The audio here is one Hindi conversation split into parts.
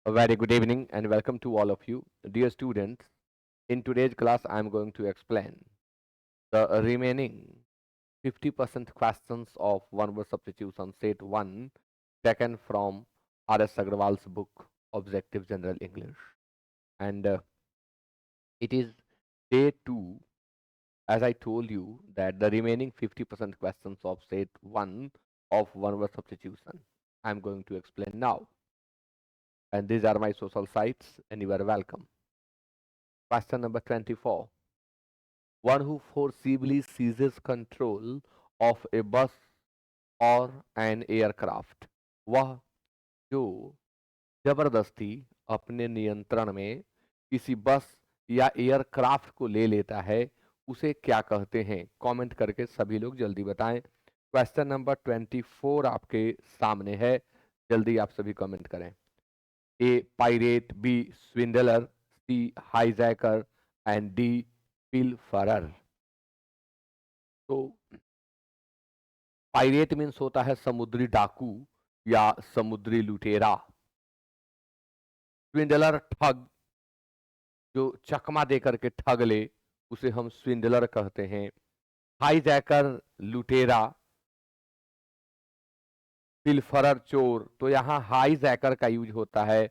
A very good evening and welcome to all of you. Dear students, in today's class, I am going to explain the remaining 50% questions of one word substitution set 1 taken from R.S. Agrawal's book Objective General English. And it is day 2, as I told you, that the remaining 50% questions of set 1 of one word substitution I am going to explain now. And these are my social sites, and you are welcome. Question number 24. One who forcibly seizes control of a bus और एन एयरक्राफ्ट, वह जो जबरदस्ती अपने नियंत्रण में किसी बस या एयरक्राफ्ट को ले लेता है उसे क्या कहते हैं? कमेंट करके सभी लोग जल्दी बताएं। क्वेश्चन नंबर 24 आपके सामने है, जल्दी आप सभी कमेंट करें। A pirate, B swindler, C hijacker and D pilferer. तो पायरेट मीन्स होता है समुद्री डाकू या समुद्री लुटेरा। स्विंडलर ठग, जो चकमा देकर के ठग ले उसे हम स्विंडलर कहते हैं। हाईजैकर लुटेरा, पिलफरर चोर। तो यहाँ हाईजैकर का यूज होता है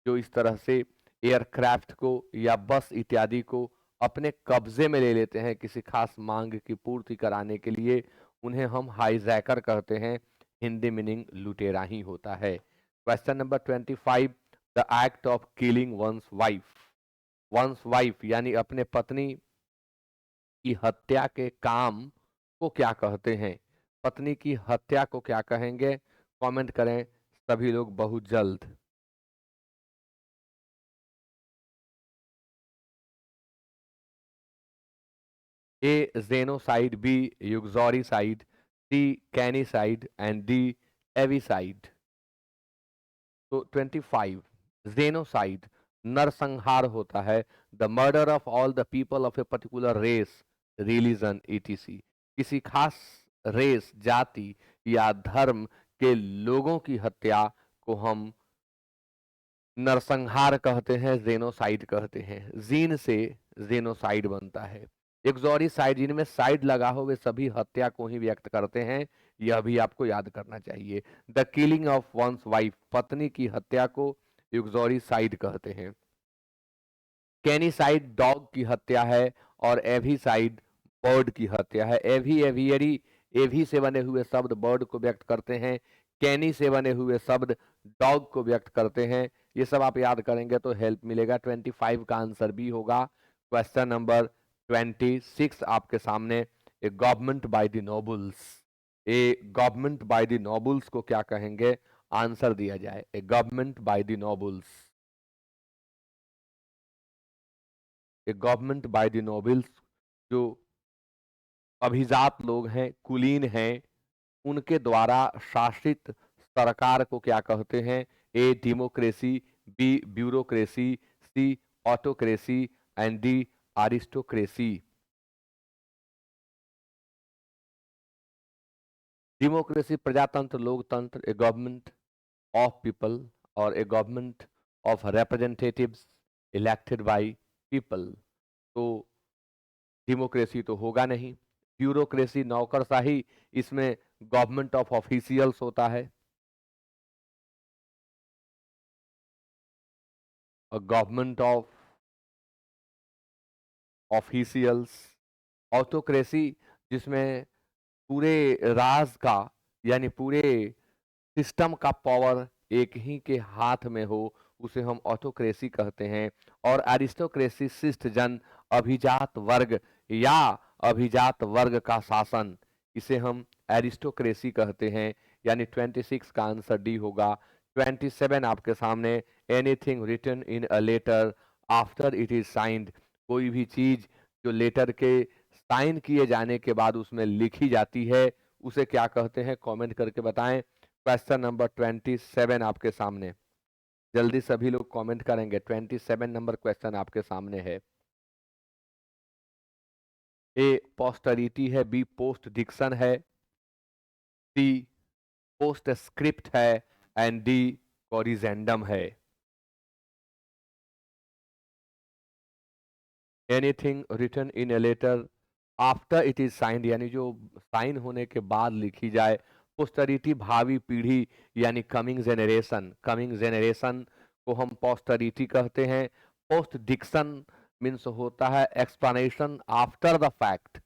जो इस तरह से एयरक्राफ्ट को या बस इत्यादि को अपने कब्जे में ले लेते हैं किसी खास मांग की पूर्ति कराने के लिए, उन्हें हम हाईजैकर कहते हैं। हिंदी मीनिंग लुटेरा ही होता है। Question number 25, the act of killing one's wife. One's wife यानी अपने पत्नी की हत्या के काम को क्या कहते हैं? पत्नी की हत्या को क्या कहेंगे? कमेंट करें सभी लोग बहुत जल्द। A genocide, B uxoricide, C canicide and D avicide. तो 25, जेनोसाइड नरसंहार होता है। The murder of all the people of a particular race, religion ETC. किसी खास रेस, जाति या धर्म के लोगों की हत्या को हम नरसंहार कहते हैं, जेनोसाइड कहते हैं। जीन से जेनोसाइड बनता है। एक्सोरिसाइड, जिनमें साइड लगा हो वे सभी हत्या को ही व्यक्त करते हैं, यह भी आपको याद करना चाहिए। The killing of one's wife, पत्नी की हत्या को एक्सोरिसाइड कहते हैं। कैनिसाइड डॉग की हत्या है और एविसाइड बर्ड की हत्या है। एवी, एवियरी, एवी से बने हुए शब्द बर्ड को व्यक्त करते हैं। कैनी से बने हुए शब्द डॉग को व्यक्त करते हैं। ये सब आप याद करेंगे तो हेल्प मिलेगा। 25 का आंसर बी होगा। क्वेश्चन नंबर 26 आपके सामने, a government by the nobles. A government by the nobles को क्या कहेंगे? आंसर दिया जाए। A government by the nobles, a government by the nobles, जो अभिजात लोग हैं, कुलीन हैं, उनके द्वारा शासित सरकार को क्या कहते हैं? A democracy, B bureaucracy, C autocracy and D aristocracy. Democracy प्रजातंत्र, लोकतंत्र, ए गवर्नमेंट ऑफ पीपल और a government of representatives elected by people. तो डेमोक्रेसी तो होगा नहीं। ब्यूरोक्रेसी नौकरशाही, इसमें गवर्नमेंट ऑफ ऑफिशियल्स होता है। Government of officials. ऑटोक्रेसी, जिसमें पूरे राज का यानी पूरे सिस्टम का पावर एक ही के हाथ में हो, उसे हम ऑटोक्रेसी कहते हैं। और एरिस्टोक्रेसी, शिष्ट जन, अभिजात वर्ग या अभिजात वर्ग का शासन, इसे हम एरिस्टोक्रेसी कहते हैं। यानी 26 का आंसर डी होगा। 27 आपके सामने, anything written in a letter after it is signed. कोई भी चीज जो लेटर के साइन किए जाने के बाद उसमें लिखी जाती है उसे क्या कहते हैं? कमेंट करके बताएं। क्वेश्चन नंबर 27 आपके सामने, जल्दी सभी लोग कमेंट करेंगे। 27 नंबर क्वेश्चन आपके सामने है। ए पोस्टरिटी है, बी पोस्ट डिक्शन है, सी पोस्ट स्क्रिप्ट है एंड डी कोरिजेंडम है। Anything written in a letter after it is signed, यानी जो साइन होने के बाद लिखी जाए। पोस्टरिटी भावी पीढ़ी यानी कमिंग जेनरेशन, कमिंग जेनरेशन को हम पोस्टरिटी कहते हैं। पोस्ट डिक्शन मीन्स होता है explanation after the fact,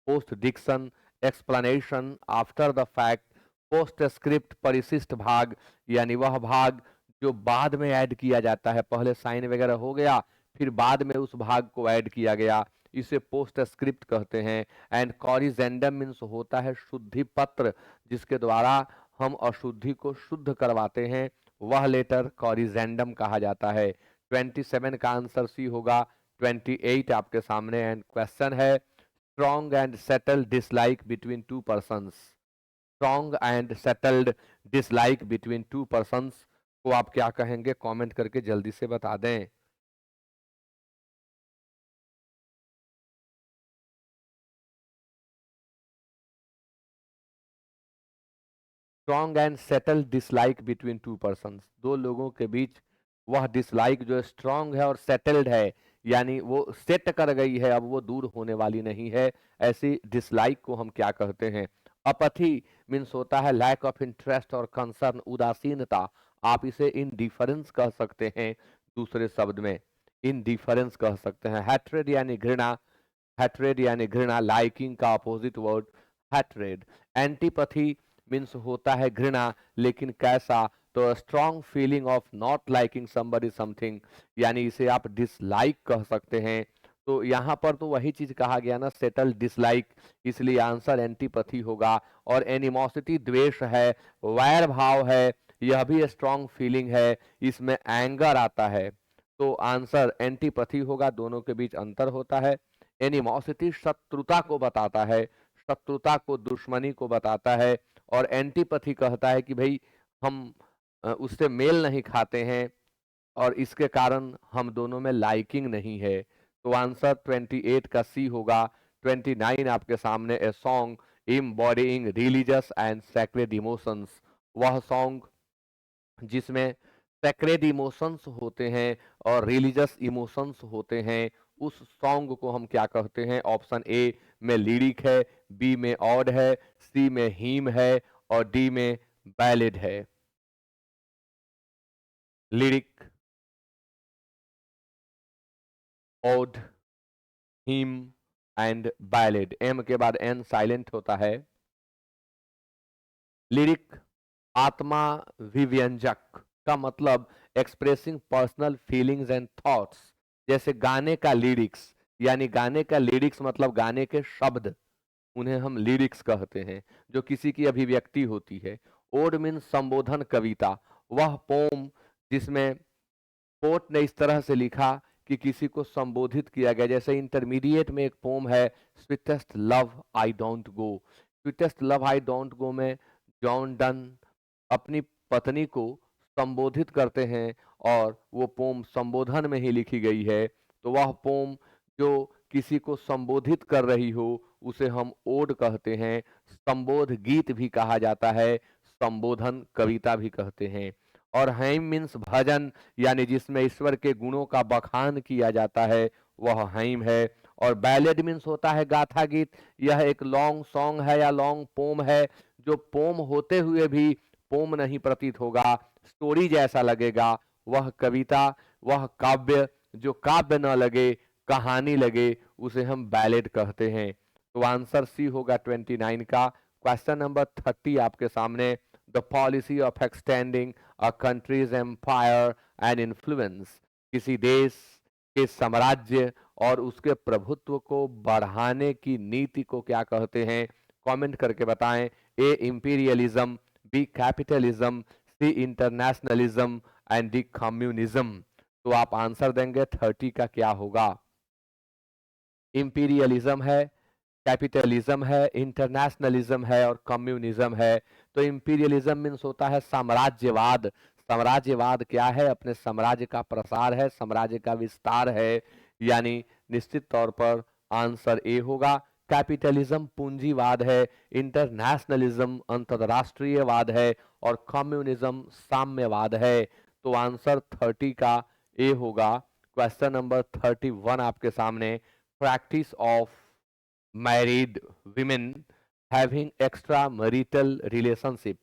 post diction explanation after the fact. Postscript परिशिष्ट भाग यानी वह भाग जो बाद में ऐड किया जाता है, पहले साइन वगैरह हो गया फिर बाद में उस भाग को ऐड किया गया, इसे पोस्ट स्क्रिप्ट कहते हैं। एंड कॉरिजेंडम मीन्स होता है शुद्धि पत्र, जिसके द्वारा हम अशुद्धि को शुद्ध करवाते हैं, वह लेटर कॉरिजेंडम कहा जाता है। 27 का आंसर सी होगा। 28 आपके सामने एंड क्वेश्चन है strong and settled dislike between two persons. Strong and settled dislike between two persons को आप क्या कहेंगे, कमेंट करके जल्दी से बता दें। Strong and settle dislike between two persons, दो लोगों के बीच वह डिसलाइक जो स्ट्रॉन्ग है और सेटल्ड है, यानी वो सेट कर गई है, अब वो दूर होने वाली नहीं है, ऐसी डिसलाइक को हम क्या कहते हैं। अपथी मीन्स होता है लैक ऑफ इंटरेस्ट और कंसर्न, उदासीनता, आप इसे इनडिफरेंस कह सकते हैं, दूसरे शब्द में इनडिफरेंस कह सकते हैं। हैट्रेड यानी घृणा, हैट्रेड यानी घृणा, लाइकिंग का opposite word hatred. Antipathy means होता है घृणा, लेकिन कैसा, तो strong feeling of not liking somebody something, यानी इसे आप डिसलाइक कह सकते हैं। तो यहाँ पर तो वही चीज कहा गया ना, सेटल डिसलाइक, इसलिए आंसर एंटीपैथी होगा। और एनिमोसिटी द्वेष है, वैर भाव है, यह भी स्ट्रॉन्ग फीलिंग है, इसमें एंगर आता है, तो आंसर एंटीपैथी होगा, दोनों के बीच अंतर होता है। एनिमोसिटी शत्रुता को बताता है, शत्रुता को, दुश्मनी को बताता है, और एंटीपैथी कहता है कि भाई हम उससे मेल नहीं खाते हैं और इसके कारण हम दोनों में लाइकिंग नहीं है, तो आंसर 28 का सी होगा। 29 आपके सामने, a song embodying religious and sacred emotions, वह सॉन्ग जिसमें सैक्रेड इमोशंस होते हैं और रिलीजियस इमोशंस होते हैं, उस सॉन्ग को हम क्या कहते हैं। ऑप्शन ए में लिरिक है, बी में ऑड है, सी में हीम है और डी में बैलेड है। Lyric, ode, hymn and ballad, M के बाद एन साइलेंट होता है। लिरिक आत्मा विव्यंजक का मतलब expressing personal feelings and thoughts, जैसे गाने का लिरिक्स, यानी गाने का लिरिक्स मतलब गाने के शब्द, उन्हें हम लिरिक्स कहते हैं, जो किसी की अभिव्यक्ति होती है। ओड मीन संबोधन कविता, वह पोम जिसमें पोट ने इस तरह से लिखा कि किसी को संबोधित किया गया, जैसे इंटरमीडिएट में एक पोम है sweetest love I don't go, sweetest love I don't go में जॉन डन अपनी पत्नी को संबोधित करते हैं और वो पोम संबोधन में ही लिखी गई है, तो वह पोम जो किसी को संबोधित कर रही हो उसे हम ओड कहते हैं। संबोध गीत भी कहा जाता है, संबोधन कविता भी कहते हैं। और हैम मीन्स भजन, यानी जिसमें ईश्वर के गुणों का बखान किया जाता है, वह हैम है। और बैलेड मीन्स होता है गाथा गीत, यह एक लॉन्ग सॉन्ग है या लॉन्ग पोम है, जो पोम होते हुए भी पोम नहीं प्रतीत होगा, स्टोरी जैसा लगेगा, वह कविता, वह काव्य जो काव्य न लगे, कहानी लगे, उसे हम बैलेड कहते हैं। तो आंसर सी होगा 29 का। क्वेश्चन नंबर 30 आपके सामने, the policy of extending a country's empire and influence, किसी देश के साम्राज्य और उसके प्रभुत्व को बढ़ाने की नीति को क्या कहते हैं, कमेंट करके बताएं। A imperialism, B capitalism, C internationalism and D communism. तो आप आंसर देंगे 30 का क्या होगा। इंपीरियलिज्म है, कैपिटलिज्म है, इंटरनेशनलिज्म है और कम्युनिज्म है। तो इंपीरियलिज्म मीन्स होता है साम्राज्यवाद, साम्राज्यवाद क्या है, अपने साम्राज्य का प्रसार है, साम्राज्य का विस्तार है, यानी निश्चित तौर पर आंसर ए होगा। कैपिटलिज्म पूंजीवाद है, इंटरनेशनलिज्म अंतरराष्ट्रीयवाद है और कम्युनिज्म साम्यवाद है। तो आंसर 30 का ए होगा। क्वेश्चन नंबर 31 आपके सामने, practice of married women having extra marital relationship.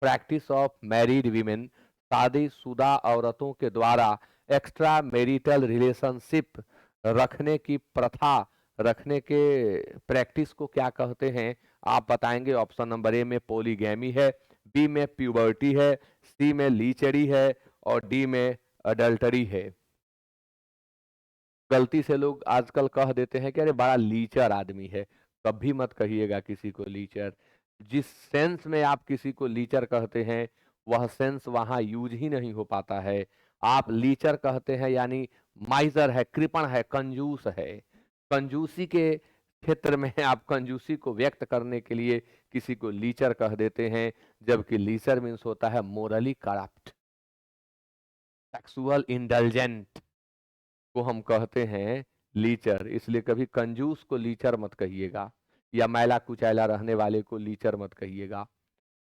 Practice of married women, शादीशुदा औरतों के द्वारा एक्स्ट्रा मैरिटल रिलेशनशिप रखने की प्रथा, रखने के प्रैक्टिस को क्या कहते हैं आप बताएंगे। ऑप्शन नंबर ए में पॉलीगैमी है, बी में प्यूबर्टी है, सी में लीचरी है और डी में अडल्टरी है। गलती से लोग आजकल कह देते हैं कि अरे बड़ा लीचर आदमी है। कभी मत कहिएगा किसी को लीचर। जिस सेंस में आप किसी को लीचर कहते हैं वह सेंस वहां यूज ही नहीं हो पाता है। आप लीचर कहते हैं यानी माइजर है, कृपण है, कंजूस है। कंजूसी के क्षेत्र में आप कंजूसी को व्यक्त करने के लिए किसी को लीचर कह देते हैं, जबकि लीचर मीन्स होता है मोरली करप्ट, सेक्सुअल इंडल्जेंट को हम कहते हैं लीचर। इसलिए कभी कंजूस को लीचर मत कहिएगा या मैला कुचैला रहने वाले को लीचर मत कहिएगा।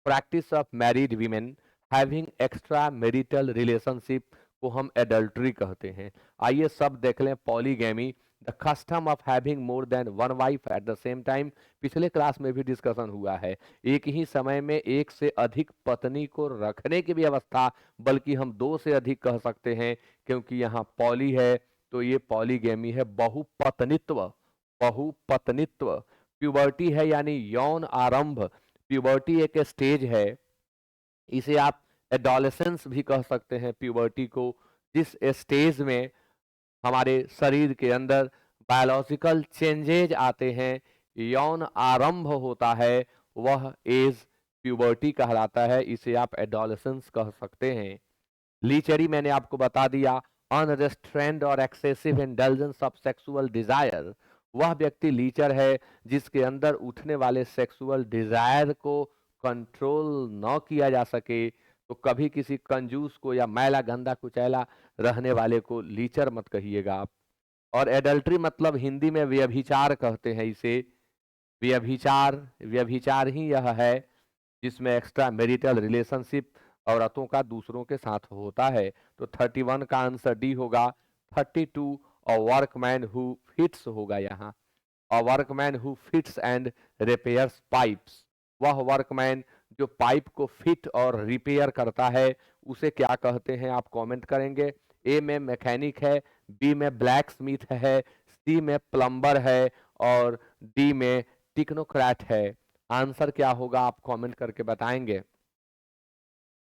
Practice of married women having extra marital relationship को हम एडल्ट्री कहते हैं। आइए सब देख लें। Polygamy, the custom of having more than one wife at the same time. पिछले क्लास में भी डिस्कशन हुआ है, एक ही समय में एक से अधिक पत्नी को रखने की व्यवस्था, बल्कि हम दो से अधिक कह सकते हैं क्योंकि यहाँ पॉली है तो ये पॉलीगैमी है, बहुपत्नित्व। बहुपत्नित्व। प्यूबर्टी है यानी यौन आरंभ। प्यूबर्टी एक स्टेज है, इसे आप एडोलेसेंस भी कह सकते हैं प्यूबर्टी को। जिस स्टेज में हमारे शरीर के अंदर बायोलॉजिकल चेंजेज आते हैं, यौन आरंभ होता है, वह एज प्यूबर्टी कहलाता है। इसे आप एडोलेसेंस कह सकते हैं। लीचरी मैंने आपको बता दिया, अनरेस्ट्रेंड और excessive indulgence of sexual desire. वह व्यक्ति लीचर है जिसके अंदर उठने वाले सेक्सुअल डिजायर को कंट्रोल न किया जा सके। तो कभी किसी कंजूस को या मैला गंदा कुचैला रहने वाले को लीचर मत कहिएगा आप। और एडल्ट्री मतलब हिंदी में व्यभिचार कहते हैं इसे। व्यभिचार, व्यभिचार ही यह है जिसमें एक्स्ट्रा मैरिटल रिलेशनशिप औरतों का दूसरों के साथ होता है। तो 31 का आंसर डी होगा। 32 अ वर्कमैन हु फिट्स होगा यहाँ। A workman who fits and repairs pipes. वह वर्कमैन जो पाइप को फिट और रिपेयर करता है उसे क्या कहते हैं आप कमेंट करेंगे। ए में मैकेनिक है, बी में ब्लैक स्मिथ है, सी में प्लम्बर है और डी में टेक्नोक्रेट है। आंसर क्या होगा आप कमेंट करके बताएंगे।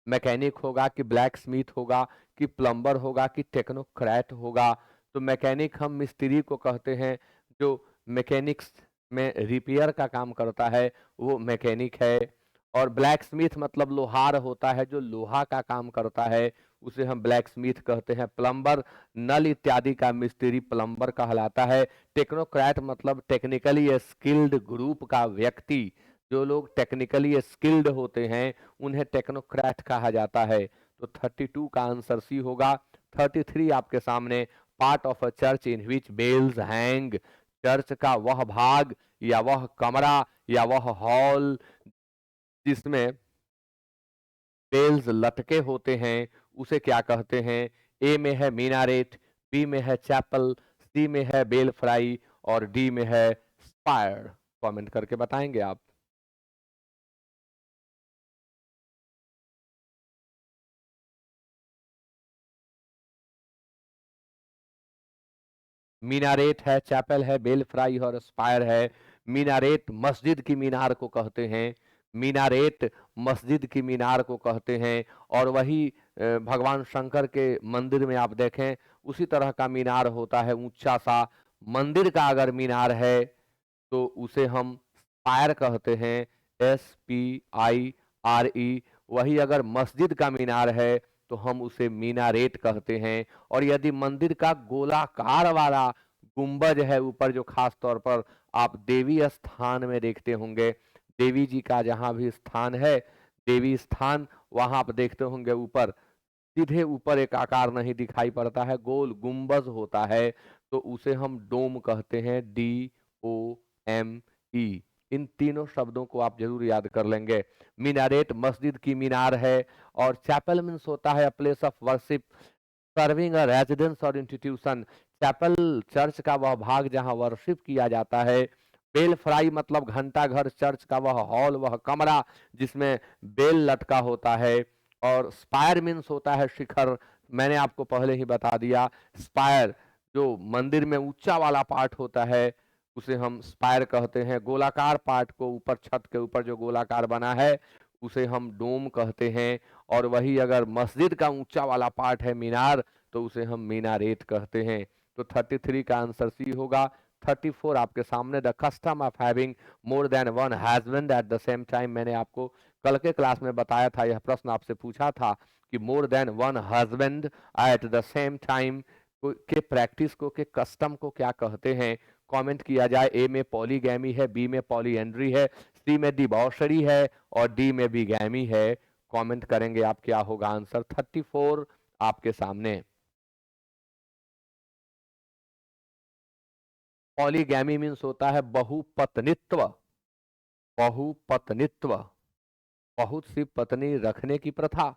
मैकेनिक होगा कि ब्लैक स्मिथ होगा कि प्लम्बर होगा कि टेक्नोक्रेट होगा। तो मैकेनिक हम मिस्त्री को कहते हैं, जो मैकेनिक्स में रिपेयर का काम करता है वो मैकेनिक है। और ब्लैक स्मिथ मतलब लोहार होता है, जो लोहा का काम करता है उसे हम ब्लैक स्मिथ कहते हैं। प्लम्बर नल इत्यादि का मिस्त्री प्लम्बर कहलाता है। टेक्नोक्रेट मतलब टेक्निकली स्किल्ड ग्रुप का व्यक्ति। जो लोग टेक्निकली स्किल्ड होते हैं उन्हें टेक्नोक्रेट कहा जाता है। तो 32 का आंसर सी होगा। 33 आपके सामने, part of a church in which bells hang. Church का वह भाग या वह कमरा या वह हॉल जिसमें बेल्स लटके होते हैं उसे क्या कहते हैं। ए में है मीनारेट, बी में है चैपल, सी में है बेल फ्राई और डी में है स्पायर। कमेंट करके बताएंगे आप। मीनारेट है, चैपल है, बेल फ्राई और स्पायर है। मीनारेट मस्जिद की मीनार को कहते हैं। मीनारेट मस्जिद की मीनार को कहते हैं। और वही भगवान शंकर के मंदिर में आप देखें उसी तरह का मीनार होता है, ऊंचा सा। मंदिर का अगर मीनार है तो उसे हम स्पायर कहते हैं, SPIRE। वही अगर मस्जिद का मीनार है तो हम उसे मीनारेट कहते हैं। और यदि मंदिर का गोलाकार वाला गुंबज है ऊपर, जो खास तौर पर आप देवी स्थान में देखते होंगे, देवी जी का जहां भी स्थान है, देवी स्थान, वहां आप देखते होंगे ऊपर, सीधे ऊपर एक आकार नहीं दिखाई पड़ता है, गोल गुंबज होता है, तो उसे हम डोम कहते हैं, DOME। इन तीनों शब्दों को आप जरूर याद कर लेंगे। मीनारेट मस्जिद की मीनार है और चैपल मीन्स होता है place of worship. Serving a residence और इंस्टीट्यूशन, चैपल चर्च का वह भाग जहां वर्शिप किया जाता है। बेल फ्राई मतलब घंटा घर, चर्च का वह हॉल, वह कमरा जिसमें बेल लटका होता है। और स्पायर मीन्स होता है शिखर, मैंने आपको पहले ही बता दिया। स्पायर जो मंदिर में ऊंचा वाला पार्ट होता है उसे हम स्पायर कहते हैं। गोलाकार पार्ट को, ऊपर छत के ऊपर जो गोलाकार बना है उसे हम डोम कहते हैं। और वही अगर मस्जिद का ऊंचा वाला पार्ट है मीनार, तो उसे हम मीनारेट कहते हैं। तो 33 का आंसर सी होगा। 34 आपके सामने, the custom of having more than one husband at the same time. मैंने आपको कल के क्लास में बताया था, यह प्रश्न आपसे पूछा था कि more than one husband at the same time के प्रैक्टिस को, के कस्टम को क्या कहते हैं। कमेंट किया जाए। ए में पॉलीगैमी है, बी में पॉलीएंड्री है, सी में डिबॉर्सरी है और डी में बिगैमी है। कमेंट करेंगे आप, क्या होगा आंसर। 34 आपके सामने। पॉलीगैमी मीन्स होता है बहुपत्नित्व। बहुपत्नित्व, बहुत सी पत्नी रखने की प्रथा।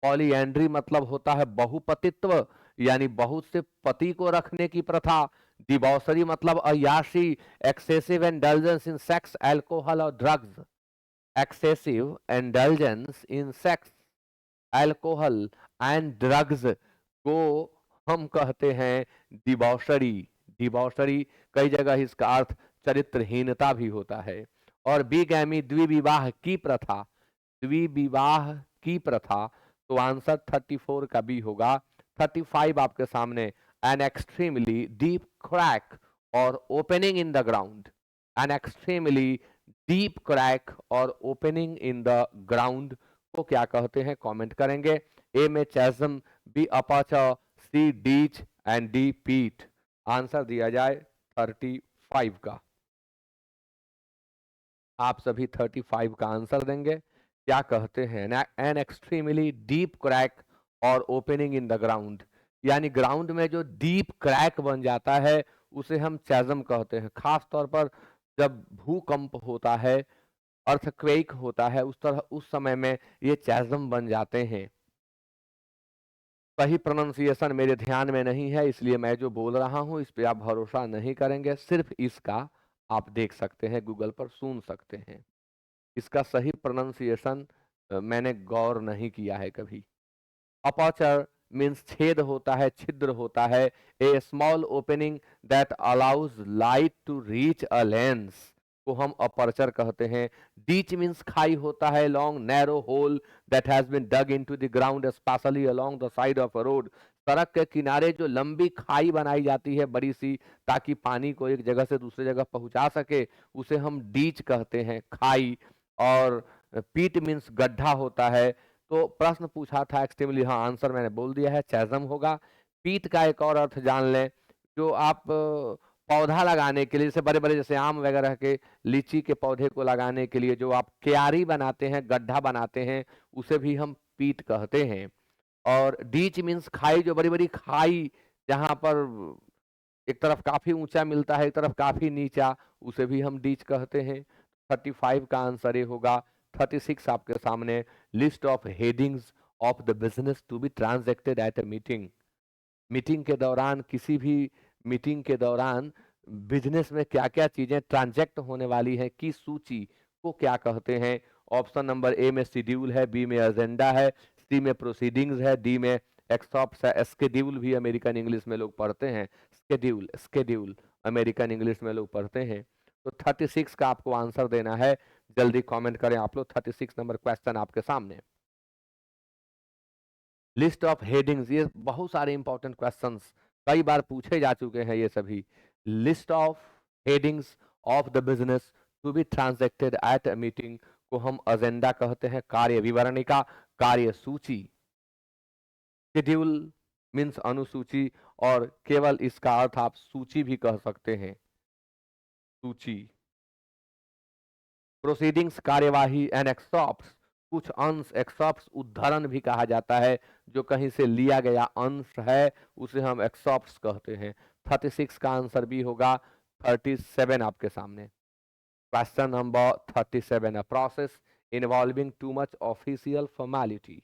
पॉलीएंड्री मतलब होता है बहुपतित्व, यानी बहुत से पति को रखने की प्रथा। डिवोर्सरी मतलब अय्याशी, excessive indulgence in sex, alcohol और drugs. Excessive indulgence in sex, alcohol and drugs को हम कहते हैं डिवोर्सरी। डिवोर्सरी, कई जगह इसका अर्थ चरित्रहीनता भी होता है। और बिगैमी द्विविवाह की प्रथा, द्विविवाह की प्रथा। तो आंसर 34 का बी होगा। 35 आपके सामने, एन एक्सट्रीमली डीप क्रैक और opening in the ground. An extremely deep crack और ओपनिंग इन द ग्राउंड को क्या कहते हैं, कमेंट करेंगे। ए में chasm, B aperture, C ditch and D pit. Answer दिया जाए 35 का। आप सभी 35 का आंसर देंगे। क्या कहते हैं, एन एक्सट्रीमली डीप क्रैक और ओपनिंग इन द ग्राउंड, यानी ग्राउंड में जो डीप क्रैक बन जाता है उसे हम चैजम कहते हैं। खास तौर पर जब भूकंप होता है, अर्थक्वेक होता है, उस तरह उस समय में ये चैजम बन जाते हैं। सही प्रोनाउंसिएशन मेरे ध्यान में नहीं है, इसलिए मैं जो बोल रहा हूं इस पे आप भरोसा नहीं करेंगे। सिर्फ इसका आप देख सकते हैं, गूगल पर सुन सकते हैं। इसका सही प्रोनाउंसिएशन मैंने गौर नहीं किया है कभी। अपर्चर मीन्स छेद होता है, छिद्र होता है। A small opening that allows light to reach a lens को हम अपर्चर कहते हैं। डीच मीन्स खाई होता है, long narrow hole that has been dug into the ground specially along the side of a road. सड़क के किनारे जो लंबी खाई बनाई जाती है बड़ी सी, ताकि पानी को एक जगह से दूसरी जगह पहुंचा सके, उसे हम डीच कहते हैं, खाई। और पीट मीन्स गड्ढा होता है। तो प्रश्न पूछा था एक्सट्रीमली, हाँ आंसर मैंने बोल दिया है, चैजम होगा। पीट का एक और अर्थ जान लें, जो आप पौधा लगाने के लिए, जैसे बड़े बड़े जैसे आम वगैरह के, लीची के पौधे को लगाने के लिए जो आप क्यारी बनाते हैं, गड्ढा बनाते हैं, उसे भी हम पीट कहते हैं। और डीच मीन्स खाई, जो बड़ी बड़ी खाई जहां पर एक तरफ काफी ऊंचा मिलता है, एक तरफ काफी नीचा, उसे भी हम डीच कहते हैं। 35 का आंसर ये होगा। 36 आपके सामने, list of headings of the business to be transacted at a meeting. Meeting के दौरान, किसी भी मीटिंग के दौरान बिजनेस में क्या क्या चीजें ट्रांजैक्ट होने वाली है की सूची को क्या कहते हैं। ऑप्शन नंबर ए में शेड्यूल है, बी में एजेंडा है, सी में प्रोसीडिंग्स है, डी में एक्सॉप्स है। स्केड्यूल भी अमेरिकन इंग्लिश में लोग पढ़ते हैं, स्केड्यूल, स्केड्यूल अमेरिकन इंग्लिश में लोग पढ़ते हैं। तो 36 का आपको आंसर देना है। जल्दी कमेंट करें आप लोग। 36 नंबर क्वेश्चन आपके सामने। लिस्ट ऑफ हेडिंग्स, ये बहुत सारे इंपॉर्टेंट क्वेश्चंस कई बार पूछे जा चुके हैं ये सभी। List of headings of the business to be transacted at a meeting को हम एजेंडा कहते हैं, कार्य विवरणिका, कार्य सूची। शेड्यूल मीन्स अनुसूची, और केवल इसका अर्थ आप सूची भी कह सकते हैं, सूची। प्रोसीडिंग्स कार्यवाही, एंड एक्सॉप्स कुछ अंश, एक्सॉप्स उद्धरण भी कहा जाता है, जो कहीं से लिया गया अंश है उसे हम एक्सॉप्स कहते हैं। 36 का आंसर भी होगा। 37 आपके सामने, question number 37, a process involving too much official formality.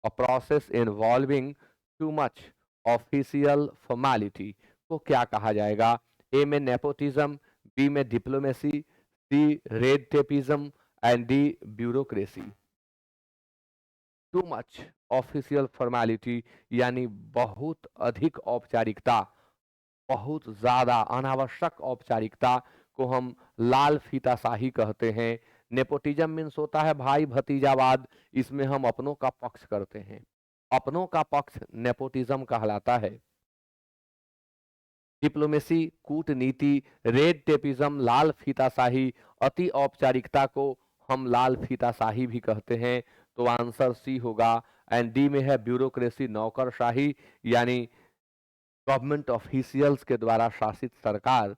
A process involving too much official formality को क्या कहा जाएगा? ए में नेपोटिज्म, बी में diplomacy, C red tapism and D bureaucracy. Too much official formality यानी बहुत अधिक औपचारिकता, बहुत ज्यादा अनावश्यक औपचारिकता को हम लाल फीताशाही कहते हैं। नेपोटिज्म मीन्स होता है भाई भतीजावाद, इसमें हम अपनों का पक्ष करते हैं, अपनों का पक्ष नेपोटिज्म कहलाता है। डिप्लोमेसी कूटनीति, रेड टेपिज्म लाल फीताशाही, अति औपचारिकता को हम लाल फीताशाही भी कहते हैं। तो आंसर सी होगा। एंड डी में है ब्यूरोक्रेसी नौकरशाही, यानी गवर्नमेंट ऑफिशियल्स के द्वारा शासित सरकार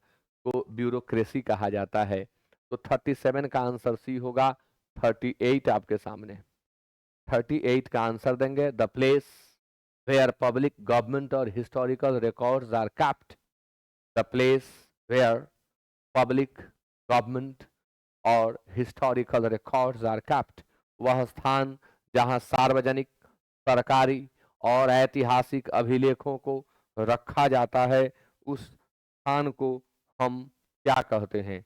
को ब्यूरोक्रेसी कहा जाता है। तो 37 का आंसर सी होगा। 38 आपके सामने, 38 का आंसर देंगे। The place where public government और historical records are kept, the place where public government और हिस्टोरिकल रिकॉर्ड्स आर kept, वह स्थान जहां सार्वजनिक, सरकारी और ऐतिहासिक अभिलेखों को रखा जाता है, उस स्थान को हम क्या कहते हैं?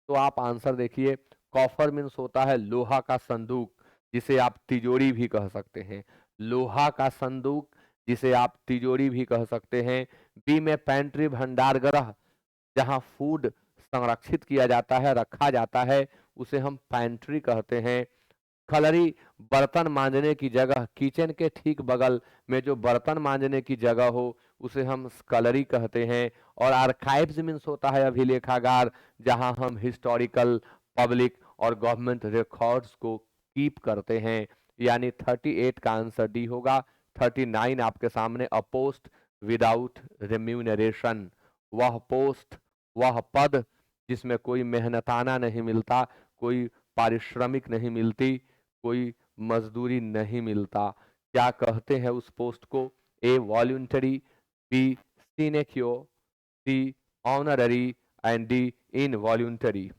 तो आप आंसर देखिए। कॉफर मीन्स होता है लोहा का संदूक, जिसे आप तिजोरी भी कह सकते हैं। लोहा का संदूक जिसे आप तिजोरी भी कह सकते हैं। बी में पेंट्री भंडार गृह, जहां फूड संरक्षित किया जाता है, रखा जाता है, उसे हम पैंट्री कहते हैं। खलरी बर्तन मांजने की जगह, किचन के ठीक बगल में जो बर्तन मांजने की जगह हो उसे हम स्कलरी कहते हैं। और आर्काइव्स मीन्स होता है अभिलेखागार, जहां हम हिस्टोरिकल, पब्लिक और गवर्नमेंट रिकॉर्ड्स को कीप करते हैं। यानी 38 का आंसर डी होगा। 39 आपके सामने। अ पोस्ट विदाउट रेम्यूनरेशन, वह पोस्ट, वह पद जिसमें कोई मेहनताना नहीं मिलता, कोई पारिश्रमिक नहीं मिलती, कोई मजदूरी नहीं मिलता। क्या कहते हैं उस पोस्ट को? A voluntary, B sinecure, C honorary and D involuntary.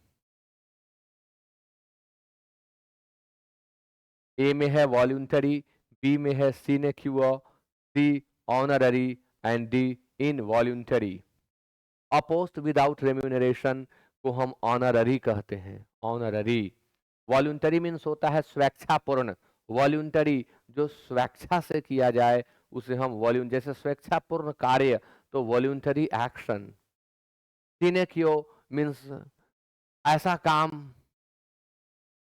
A में है वॉल्यूंटरी, बी में है sinecure, C honorary and D involuntary. A post without remuneration को हम ऑनररी कहते हैं, ऑनररी। वॉल्यूंटरी मीन्स होता है स्वेच्छापूर्ण, वॉल्यूंटरी जो स्वेच्छा से किया जाए उसे हम वॉल्यूं, जैसे स्वेच्छापूर्ण कार्य तो वॉल्यूंटरी एक्शन। सिनेक्यो मीन्स ऐसा काम,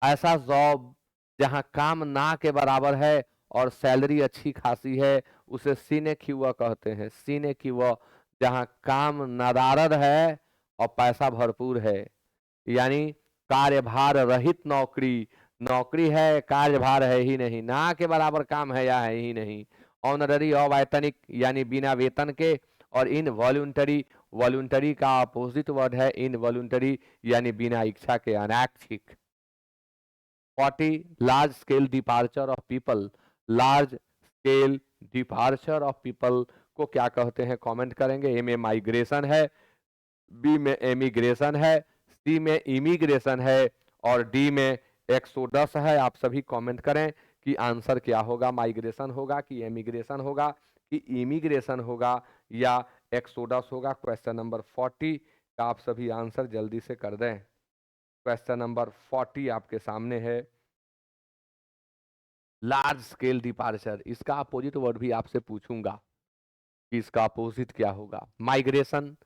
ऐसा जॉब जहां काम ना के बराबर है और सैलरी अच्छी खासी है, उसे सिनेक्यूआ कहते हैं। सिनेक्यूआ जहां काम नदारद है और पैसा भरपूर है, यानी कार्यभार रहित नौकरी, नौकरी है कार्यभार है ही नहीं, ना के बराबर काम है या है ही नहीं। ऑनररी अवैतनिक यानी बिना वेतन के। और इन वॉल्यूंटरी, वॉल्यूंटरी का अपोजिट वर्ड है इन वॉल्यूंटरी, यानी बिना इच्छा के, अनैच्छिक। 40 large scale departure of people, large scale departure of people को क्या कहते हैं? कमेंट करेंगे। ए में माइग्रेशन है, बी में एमिग्रेशन है, सी में इमिग्रेशन है और डी में एक्सोडस है। आप सभी कमेंट करें कि आंसर क्या होगा, माइग्रेशन होगा कि एमिग्रेशन होगा कि इमिग्रेशन होगा या एक्सोडस होगा। क्वेश्चन नंबर 40 का आप सभी आंसर जल्दी से कर दें। क्वेश्चन नंबर 40 आपके सामने है। लार्ज स्केल डिपार्चर, इसका अपोजिट वर्ड भी आपसे पूछूंगा कि इसका अपोजिट क्या होगा। माइग्रेशन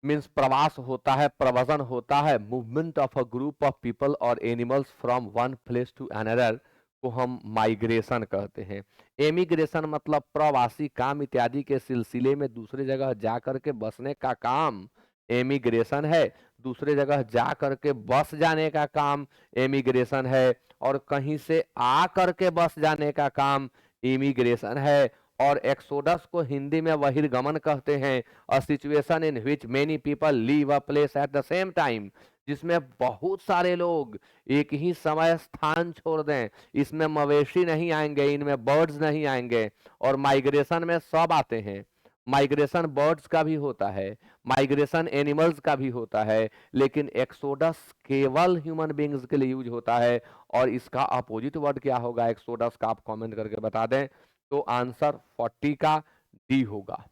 मीन्स प्रवास होता है, प्रवसन होता है, movement of a group of people और animals from one place to another को हम माइग्रेशन कहते हैं। एमिग्रेशन मतलब प्रवासी काम इत्यादि के सिलसिले में दूसरे जगह जा करके बसने का काम एमिग्रेशन है। दूसरे जगह जा करके बस जाने का काम एमिग्रेशन है। और कहीं से आ करके बस जाने का काम इमिग्रेशन है। और एक्सोडस को हिंदी में बहिर्गमन कहते हैं। A situation in which many people leave a place at the same time, जिसमें बहुत सारे लोग एक ही समय स्थान छोड़ दें। इसमें मवेशी नहीं आएंगे, इनमें बर्ड्स नहीं आएंगे। और माइग्रेशन में सब आते हैं। माइग्रेशन बर्ड्स का भी होता है, माइग्रेशन एनिमल्स का भी होता है, लेकिन एक्सोडस केवल ह्यूमन बींग्स के लिए यूज होता है। और इसका अपोजिट वर्ड क्या होगा एक्सोडस का, आप कमेंट करके बता दें। तो आंसर 40 का डी होगा।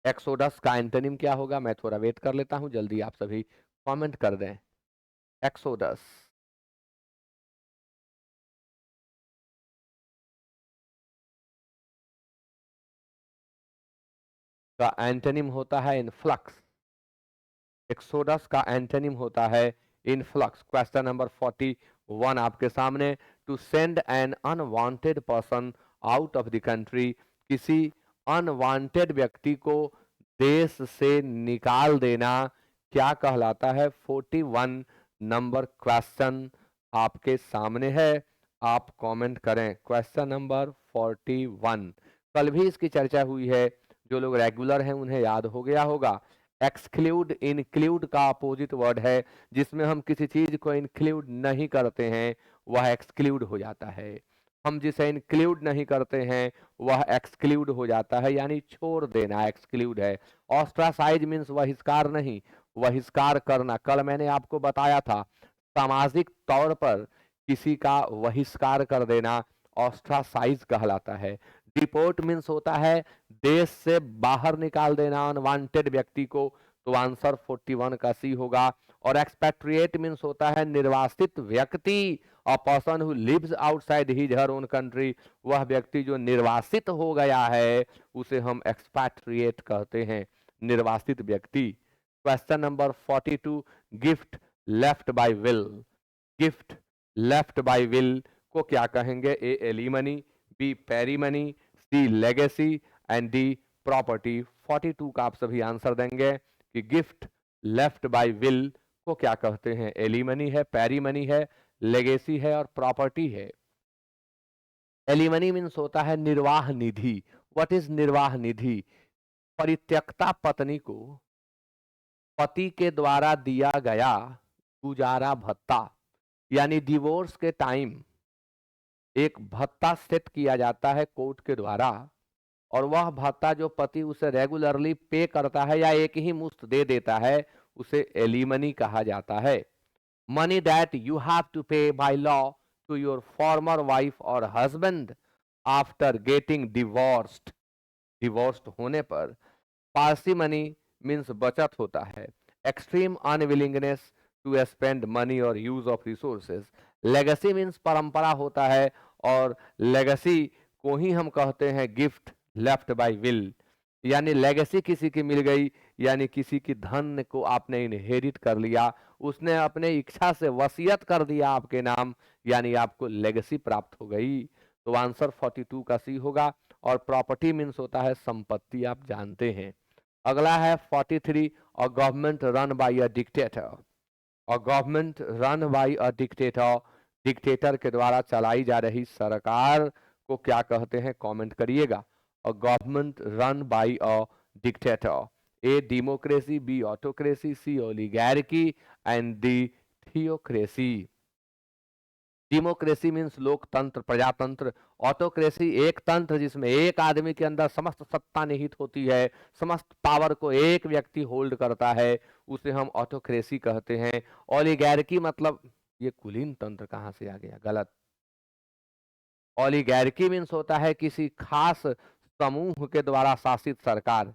एक्सोडस का एंटोनिम क्या होगा? मैं थोड़ा वेट कर लेता हूं, जल्दी आप सभी कमेंट कर दें। एक्सोडस का एंटोनिम होता है इनफ्लक्स। एक्सोडस का एंटोनिम होता है इनफ्लक्स। क्वेश्चन नंबर 41 आपके सामने। To send an unwanted person out of the country, किसी अनवांटेड व्यक्ति को देश से निकाल देना क्या कहलाता है? 41 नंबर क्वेश्चन आपके सामने है, आप कमेंट करें। क्वेश्चन नंबर 41, कल भी इसकी चर्चा हुई है, जो लोग रेगुलर हैं उन्हें याद हो गया होगा। एक्सक्लूड इंक्लूड का अपोजिट वर्ड है, जिसमें हम किसी चीज को इंक्लूड नहीं करते हैं वह एक्सक्लूड हो जाता है। हम जिसे इंक्लूड नहीं करते हैं वह एक्सक्लूड हो जाता है, यानी छोड़ देना एक्सक्लूड है। ऑस्ट्रासाइज मीन्स बहिष्कार नहीं, बहिष्कार करना। कल मैंने आपको बताया था, सामाजिक तौर पर किसी का बहिष्कार कर देना ऑस्ट्रासाइज कहलाता है। डिपोर्ट मीन्स होता है देश से बाहर निकाल देना अनवांटेड व्यक्ति को, तो आंसर 41 का सी होगा। और एक्सपेट्रिएट मीन्स होता है निर्वासित व्यक्ति, a person who lives outside his her own country. वह व्यक्ति जो निर्वासित हो गया है उसे हम एक्सपेट्रिएट कहते हैं, निर्वासित व्यक्ति। Question number 42, gift left by will. Gift left by will को क्या कहेंगे? A alimony, B parsimony, C legacy and D property. 42 का आप सभी आंसर देंगे कि गिफ्ट लेफ्ट बाय विल को क्या कहते हैं? एलिमनी है, पेरीमनी है, लेगेसी है और प्रॉपर्टी है। एलिमनी मीन्स होता है निर्वाह निधि। व्हाट इज निर्वाह निधि? परित्यक्ता पत्नी को पति के द्वारा दिया गया गुजारा भत्ता, यानी डिवोर्स के टाइम एक भत्ता सेट किया जाता है कोर्ट के द्वारा, और वह भत्ता जो पति उसे रेगुलरली पे करता है या एक ही मुश्त दे देता है, उसे एलिमनी कहा जाता है। Money that you have to pay by law to your former wife और husband after getting divorced. Divorced होने पर। पार्सिमनी मीन्स बचत होता है। Extreme unwillingness to spend money और use of resources. Legacy means परंपरा होता है, और लेगेसी को ही हम कहते हैं गिफ्ट लेफ्ट बाय विल, यानी लेगेसी किसी की मिल गई, यानी किसी की धन को आपने इनहेरिट कर लिया, उसने अपने इच्छा से वसीयत कर दिया आपके नाम, यानी आपको लेगेसी प्राप्त हो गई। तो आंसर 42 का सी होगा। और प्रॉपर्टी मीन्स होता है संपत्ति, आप जानते हैं। अगला है 43, अ government run by a dictator. A government run by a dictator, dictator के द्वारा चलाई जा रही सरकार को क्या कहते हैं? कमेंट करिएगा। A government run by a dictator. A democracy, B autocracy, C oligarchy and D theocracy. Democracy means लोकतंत्र, प्रजातंत्र। ऑटोक्रेसी एक तंत्र जिसमें एक आदमी के अंदर समस्त सत्ता निहित होती है, समस्त पावर को एक व्यक्ति होल्ड करता है, उसे हम ऑटोक्रेसी कहते हैं। ओलिगैर्की मतलब, ये कुलीन तंत्र कहां से आ गया? गलत। ओलिगैर्की मीन्स होता है किसी खास समूह के द्वारा शासित सरकार।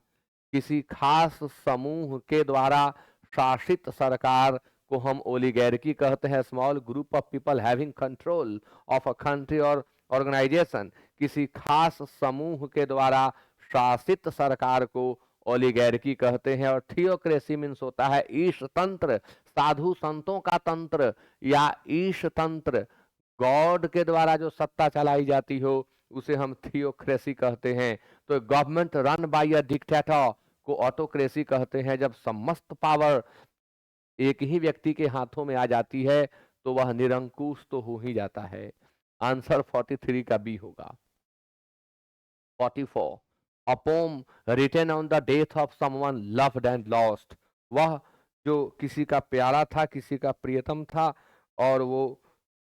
किसी खास समूह के द्वारा शासित सरकार को हम ओलिगैर्की कहते हैं। Small group of people having control of a country और ऑर्गेनाइजेशन। किसी खास समूह के द्वारा शासित सरकार को ओलिगैर्की कहते हैं। और थियोक्रेसी मीन्स होता है ईश तंत्र, साधु संतों का तंत्र या ईश तंत्र। गॉड के द्वारा जो सत्ता चलाई जाती हो उसे हम थियोक्रेसी कहते हैं। तो government run by a dictator को ऑटोक्रेसी कहते हैं। जब समस्त पावर एक ही व्यक्ति के हाथों में आ जाती है तो वह निरंकुश तो हो ही जाता है। आंसर 43 का बी होगा। 44, a poem written on the death of someone loved and lost। वह जो किसी का प्यारा था, किसी का प्रियतम था और वो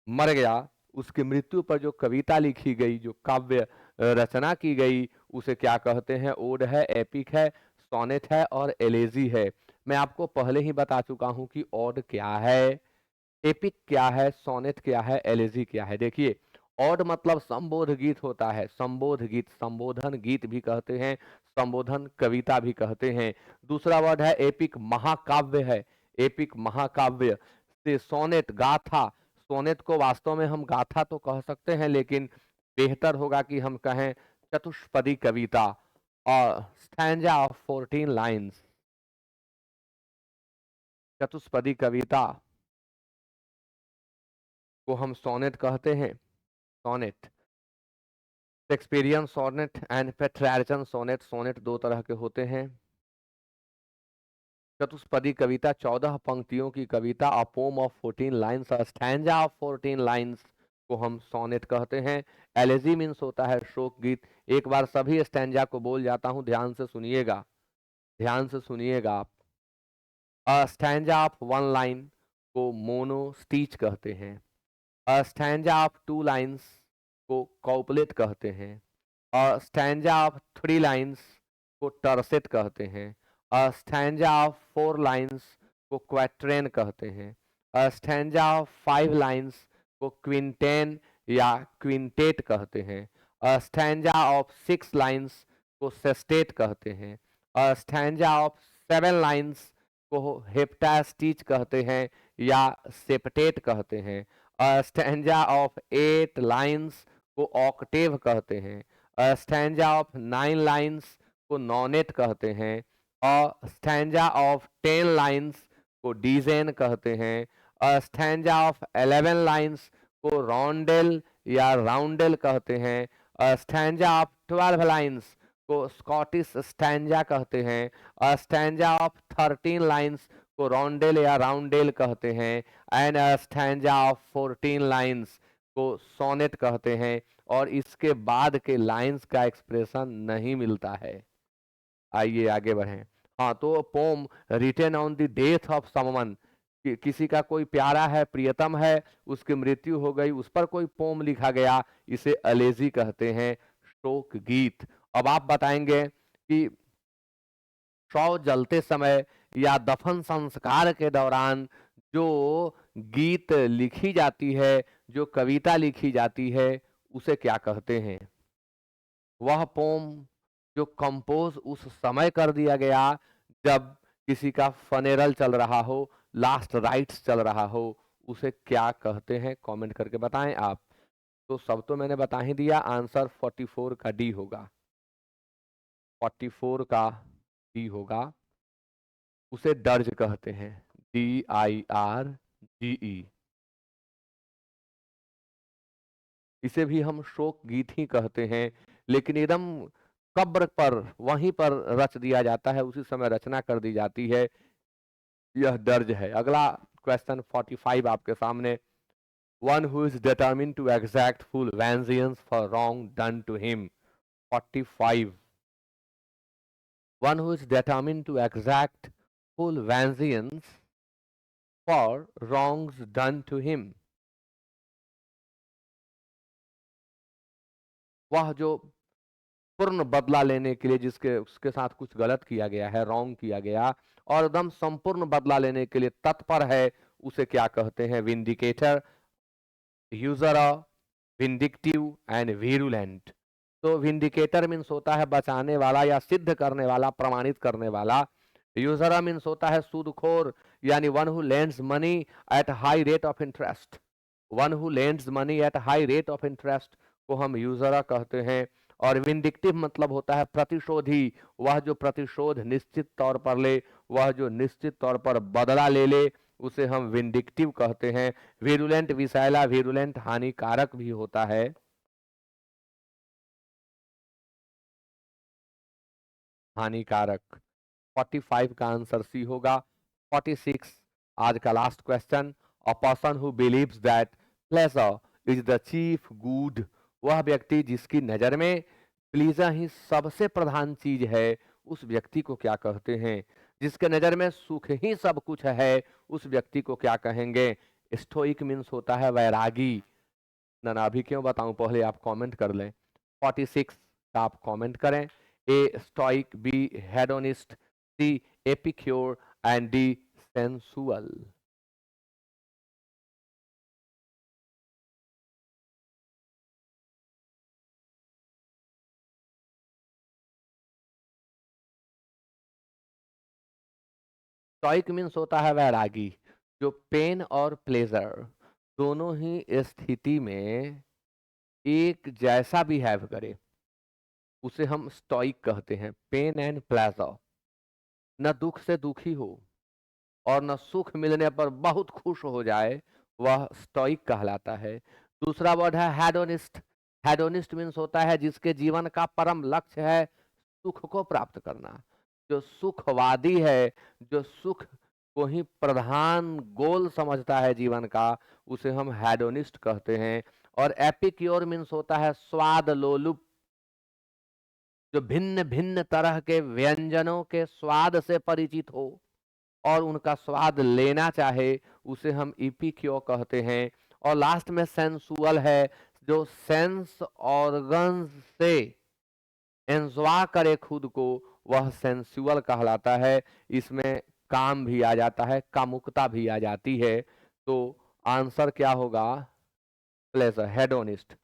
मर गया, उसकी मृत्यु पर जो कविता लिखी गई, जो काव्य रचना की गई, उसे क्या कहते हैं? ओड है, एपिक है, सोनेट है और एलेजी है। मैं आपको पहले ही बता चुका हूं कि ओड क्या है, एपिक क्या है, सोनेट क्या है, एलेजी क्या है। देखिए, ऑड मतलब संबोध गीत होता है, संबोध गीत, संबोधन गीत भी कहते हैं, संबोधन कविता भी कहते हैं। दूसरा वर्ड है एपिक, महाकाव्य है, एपिक महाकाव्य से सोनेट, गाथा। सोनेट को वास्तव में हम गाथा तो कह सकते हैं, लेकिन बेहतर होगा कि हम कहें चतुष्पदी कविता। और स्टैंजा ऑफ 14 लाइन्स, चतुष्पदी कविता को हम सोनेट कहते हैं, sonnet. Shakespearean sonnet and Petrarchan sonnet, sonnet दो तरह के होते हैं। चतुष्पदी कविता 14 पंक्तियों की कविता, a poem of 14 lines, a stanza of 14 lines को हम सोनेट कहते हैं। एलेजी मीन्स होता है शोक गीत। एक बार सभी स्टैंजा को बोल जाता हूं, ध्यान से सुनिएगा, ध्यान से सुनिएगा आप। अ स्टैंजा ऑफ 1 लाइन को मोनो स्टीच कहते हैं। अ स्टैंजा ऑफ 2 लाइन्स को कॉपलेट कहते हैं। अ स्टैंजा ऑफ 3 लाइन्स को टर्सेट कहते हैं। अ स्टैंजा ऑफ 4 लाइन्स को क्वैट्रेन कहते हैं। अ स्टैंजा ऑफ 5 लाइन्स को क्विंटेन या क्विंटेट कहते हैं। अ स्टैंजा ऑफ 6 लाइन्स को सेस्टेट कहते हैं। अ स्टैंजा ऑफ 7 लाइन्स को हेप्टास्टिच कहते हैं या सेप्टेट कहते हैं। अ स्टैंजा ऑफ 8 लाइन्स को ऑक्टेव कहते हैं। अ स्टैंजा ऑफ 9 लाइन्स को नॉनेट कहते हैं। अ स्टैंजा ऑफ 10 लाइन्स को डीजेन कहते हैं। अ स्टैंजा ऑफ 11 लाइन्स को रॉन्डेल या राउंडेल कहते हैं। अ स्टैंजा ऑफ 12 लाइन्स को स्कॉटिश स्टैंजा कहते हैं। अ स्टैंजा ऑफ 13 लाइन्स को रॉन्डेल या राउंडेल कहते हैं। And a stanza of 14 lines को सोनेट कहते हैं। और इसके बाद के लाइंस का एक्सप्रेशन नहीं मिलता है। आइए आगे बढ़ें। हाँ, तो poem written on the death of someone, किसी का कोई प्यारा है, प्रियतम है, उसकी मृत्यु हो गई, उस पर कोई पोम लिखा गया, इसे अलेजी कहते हैं, शोक गीत। अब आप बताएंगे कि शव जलते समय या दफन संस्कार के दौरान जो गीत लिखी जाती है, जो कविता लिखी जाती है, उसे क्या कहते हैं? वह पोम जो कंपोज उस समय कर दिया गया जब किसी का फनेरल चल रहा हो, लास्ट राइट्स चल रहा हो, उसे क्या कहते हैं? कमेंट करके बताएं आप। तो सब तो मैंने बता ही दिया, आंसर 44 का डी होगा, 44 का डी होगा। उसे दर्ज कहते हैं, DIRGE। इसे भी हम शोक गीत ही कहते हैं, लेकिन एकदम कब्र पर, वहीं पर रच दिया जाता है, उसी समय रचना कर दी जाती है, यह दर्ज है। अगला क्वेश्चन 45 आपके सामने। One who is determine to exact full vengeance for wrong done to him. 45, one who is determine to exact full vengeance for wrongs done to him. वह जो पूर्ण बदला लेने के लिए, जिसके उसके साथ कुछ गलत किया गया है, रॉन्ग किया गया, और एकदम संपूर्ण बदला लेने के लिए तत्पर है, उसे क्या कहते हैं? Vindicator, user, vindictive and virulent. तो विंडिकेटर मीन्स होता है बचाने वाला या सिद्ध करने वाला, प्रमाणित करने वाला। यूजर मीन्स होता है सूदखोर, यानी one who lends money at high rate of interest. One who lends money at high rate of interest को हम यूजरा कहते हैं। और विंडिक्टिव मतलब होता है प्रतिशोधी, वह जो प्रतिशोध निश्चित तौर पर ले, वह जो निश्चित तौर पर बदला ले ले, उसे हम विंडिक्टिव कहते हैं। वीरुलेंट, विषैला, वीरुलेंट हानिकारक भी होता है। हानिकारक। 45 का आंसर सी होगा। 46, आज का last question. A person who believes that pleasure is the chief good, वह व्यक्ति जिसकी नजर में प्लीजर ही सबसे प्रधान चीज है, उस व्यक्ति को क्या कहते हैं? जिसके नजर में सुख ही सब कुछ है, उस व्यक्ति को क्या कहेंगे? स्टोइक मीन्स होता है वैरागी। ना ना, अभी क्यों बताऊं, पहले आप कमेंट कर लें। 46 का आप कमेंट करें। A stoic, B hedonist, C epicure and D sensual. Stoic means होता है वैरागी, जो पेन और प्लेजर दोनों ही स्थिति में एक जैसा बिहेव करे, उसे हम स्टोइक कहते हैं। पेन एंड प्लेजर, न दुख से दुखी हो और न सुख मिलने पर बहुत खुश हो जाए, वह स्टोइक कहलाता है। दूसरा वर्ड है हेडोनिस्ट। हेडोनिस्ट मीन्स होता है जिसके जीवन का परम लक्ष्य है सुख को प्राप्त करना, जो सुखवादी है, जो सुख को ही प्रधान गोल समझता है जीवन का, उसे हम हेडोनिस्ट कहते हैं। और एपिक्योर मीन्स होता है स्वाद लोलुप, जो भिन्न भिन्न तरह के व्यंजनों के स्वाद से परिचित हो और उनका स्वाद लेना चाहे, उसे हम इपिक्यो कहते हैं। और लास्ट में सेंसुअल है, जो सेंस ऑर्गन्स से एंजॉय करे खुद को, वह सेंसुअल कहलाता है। इसमें काम भी आ जाता है, कामुकता भी आ जाती है। तो आंसर क्या होगा? Pleasure, hedonist.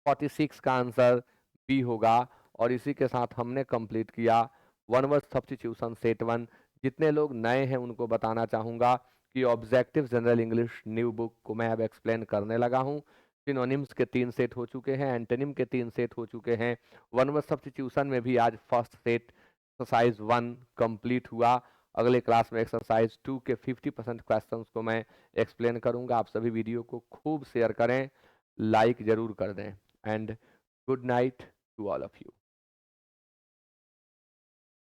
46 का आंसर बी होगा। और इसी के साथ हमने कंप्लीट किया वन वर्ड सब्स्टिट्यूशन सेट 1। जितने लोग नए हैं उनको बताना चाहूंगा कि objective general English new book को मैं अब एक्सप्लेन करने लगा हूं। सिनोनिम्स के 3 सेट हो चुके हैं, एंटोनिम के 3 सेट हो चुके हैं। वन वर्ड सब्स्टिट्यूशन में भी आज फर्स्ट सेट एक्सरसाइज 1 कंप्लीट हुआ। अगले क्लास में एक्सरसाइज 2 के 50% क्वेश्चंस को मैं एक्सप्लेन करूंगा। आप सभी वीडियो को खूब शेयर करें, लाइक जरूर कर दें। And good night to all of you.